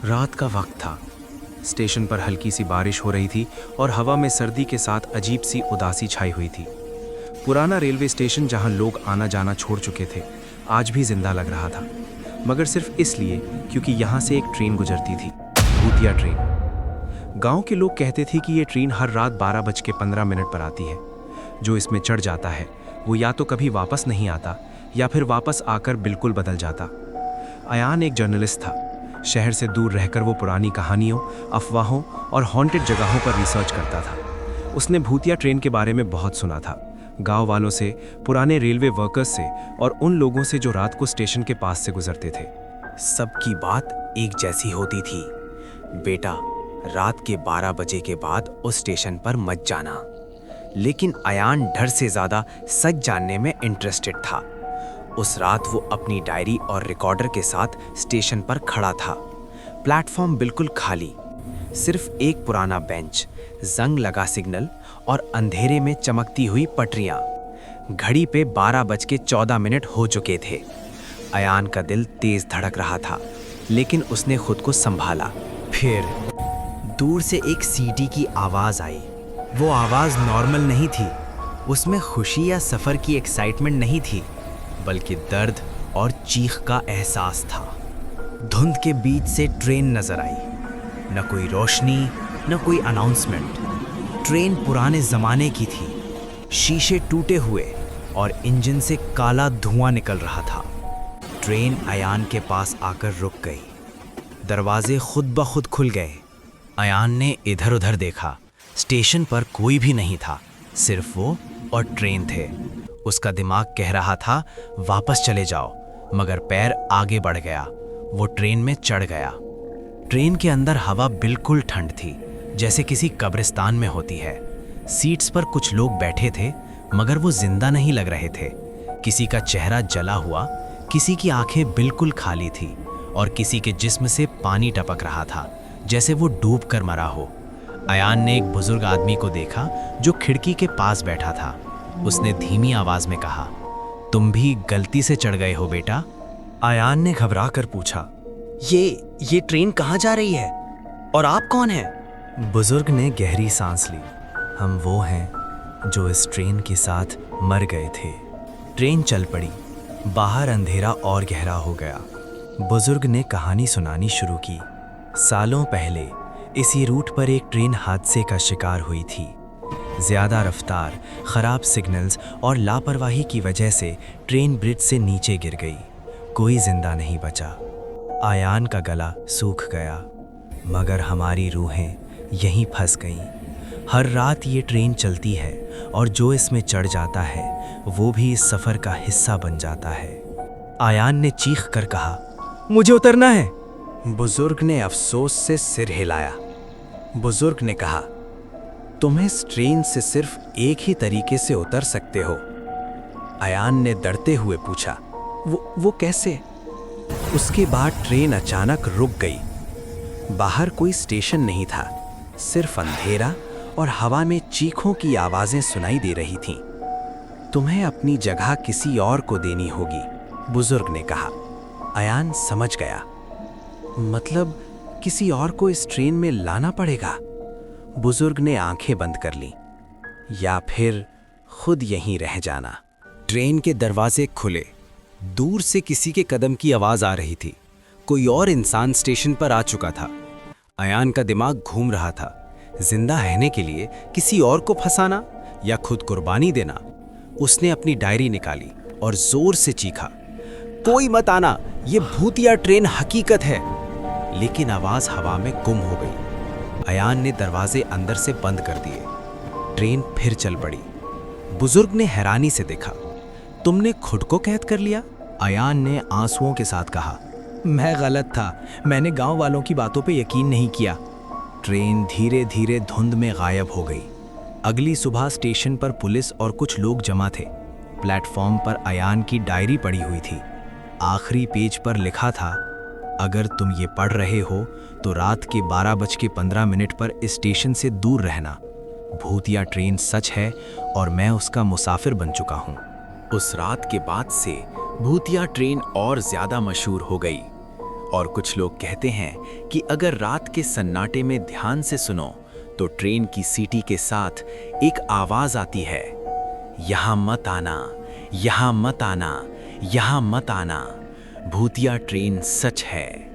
रात का वक्त था। स्टेशन पर हल्की सी बारिश हो रही थी और हवा में सर्दी के साथ अजीब सी उदासी छाई हुई थी। पुराना रेलवे स्टेशन जहां लोग आना जाना छोड़ चुके थे, आज भी जिंदा लग रहा था, मगर सिर्फ इसलिए क्योंकि यहां से एक ट्रेन गुजरती थी, भूतिया ट्रेन। गांव के लोग कहते थे कि ये ट्रेन हर रात 12:15 पर आती है। जो इसमें चढ़ जाता है वो या तो कभी वापस नहीं आता या फिर वापस आकर बिल्कुल बदल जाता। अयान एक जर्नलिस्ट था। शहर से दूर रहकर वो पुरानी कहानियों, अफवाहों और हॉन्टेड जगहों पर रिसर्च करता था। उसने भूतिया ट्रेन के बारे में बहुत सुना था, गांव वालों से, पुराने रेलवे वर्कर्स से और उन लोगों से जो रात को स्टेशन के पास से गुजरते थे। सबकी बात एक जैसी होती थी, बेटा रात के 12 बजे के बाद उस स्टेशन पर मत जाना। लेकिन अयान डर से ज़्यादा सच जानने में इंटरेस्टेड था। उस रात वो अपनी डायरी और रिकॉर्डर के साथ स्टेशन पर खड़ा था। प्लेटफॉर्म बिल्कुल खाली, सिर्फ एक पुराना बेंच, जंग लगा सिग्नल और अंधेरे में चमकती हुई पटरियां। घड़ी पे 12:14 हो चुके थे। अयान का दिल तेज धड़क रहा था, लेकिन उसने खुद को संभाला। फिर दूर से एक सीटी की आवाज़ आई। वो आवाज़ नॉर्मल नहीं थी। उसमें खुशी या सफ़र की एक्साइटमेंट नहीं थी, बल्कि दर्द और चीख का एहसास था। धुंध के बीच से ट्रेन नजर आई। न कोई रोशनी, न कोई अनाउंसमेंट। ट्रेन पुराने ज़माने की थी। शीशे टूटे हुए और इंजन से काला धुआं निकल रहा था। ट्रेन अयान के पास आकर रुक गई। दरवाजे खुद ब खुद खुल गए। अयान ने इधर उधर देखा। स्टेशन पर कोई भी नहीं था, सिर्फ वो और ट्रेन थे। उसका दिमाग कह रहा था वापस चले जाओ, मगर पैर आगे बढ़ गया। वो ट्रेन में चढ़ गया। ट्रेन के अंदर हवा बिल्कुल ठंड थी, जैसे किसी कब्रिस्तान में होती है। सीट्स पर कुछ लोग बैठे थे, मगर वो जिंदा नहीं लग रहे थे। किसी का चेहरा जला हुआ, किसी की आंखें बिल्कुल खाली थी और किसी के जिस्म से पानी टपक रहा था, जैसे वो डूब कर मरा हो। अयान ने एक बुजुर्ग आदमी को देखा जो खिड़की के पास बैठा था। उसने धीमी आवाज में कहा, तुम भी गलती से चढ़ गए हो बेटा? अयान ने घबरा कर पूछा, ये ट्रेन कहाँ जा रही है और आप कौन हैं? बुजुर्ग ने गहरी सांस ली। हम वो हैं जो इस ट्रेन के साथ मर गए थे। ट्रेन चल पड़ी। बाहर अंधेरा और गहरा हो गया। बुजुर्ग ने कहानी सुनानी शुरू की। सालों पहले इसी रूट पर एक ट्रेन हादसे का शिकार हुई थी। ज़्यादा रफ्तार, ख़राब सिग्नल्स और लापरवाही की वजह से ट्रेन ब्रिज से नीचे गिर गई। कोई जिंदा नहीं बचा। अयान का गला सूख गया, मगर हमारी रूहें यहीं फंस गईं। हर रात ये ट्रेन चलती है और जो इसमें चढ़ जाता है वो भी इस सफ़र का हिस्सा बन जाता है। अयान ने चीख कर कहा, मुझे उतरना है। बुजुर्ग ने अफसोस से सिर हिलाया। बुजुर्ग ने कहा, तुम इस ट्रेन से सिर्फ एक ही तरीके से उतर सकते हो। अयान ने डरते हुए पूछा, वो कैसे? उसके बाद ट्रेन अचानक रुक गई। बाहर कोई स्टेशन नहीं था, सिर्फ अंधेरा और हवा में चीखों की आवाजें सुनाई दे रही थीं। तुम्हें अपनी जगह किसी और को देनी होगी, बुजुर्ग ने कहा। अयान समझ गया, मतलब किसी और को इस ट्रेन में लाना पड़ेगा। बुजुर्ग ने आंखें बंद कर लीं, या फिर खुद यहीं रह जाना। ट्रेन के दरवाजे खुले। दूर से किसी के कदम की आवाज आ रही थी। कोई और इंसान स्टेशन पर आ चुका था। अयान का दिमाग घूम रहा था, जिंदा रहने के लिए किसी और को फंसाना या खुद कुर्बानी देना। उसने अपनी डायरी निकाली और जोर से चीखा, कोई मत आना, ये भूतिया ट्रेन हकीकत है। लेकिन आवाज हवा में गुम हो गई। अयान ने दरवाजे अंदर से बंद कर दिए। ट्रेन फिर चल पड़ी। बुजुर्ग ने हैरानी से देखा, तुमने खुद को कैद कर लिया? अयान ने आंसुओं के साथ कहा, मैं गलत था, मैंने गांव वालों की बातों पे यकीन नहीं किया। ट्रेन धीरे धीरे धुंध में गायब हो गई। अगली सुबह स्टेशन पर पुलिस और कुछ लोग जमा थे। प्लेटफॉर्म पर अयान की डायरी पड़ी हुई थी। आखिरी पेज पर लिखा था, अगर तुम ये पढ़ रहे हो तो रात के 12:15 पर इस स्टेशन से दूर रहना। भूतिया ट्रेन सच है और मैं उसका मुसाफिर बन चुका हूँ। उस रात के बाद से भूतिया ट्रेन और ज्यादा मशहूर हो गई और कुछ लोग कहते हैं कि अगर रात के सन्नाटे में ध्यान से सुनो तो ट्रेन की सीटी के साथ एक आवाज आती है, यहाँ मत आना, यहाँ मत आना, यहाँ मत आना। भूतिया ट्रेन सच है।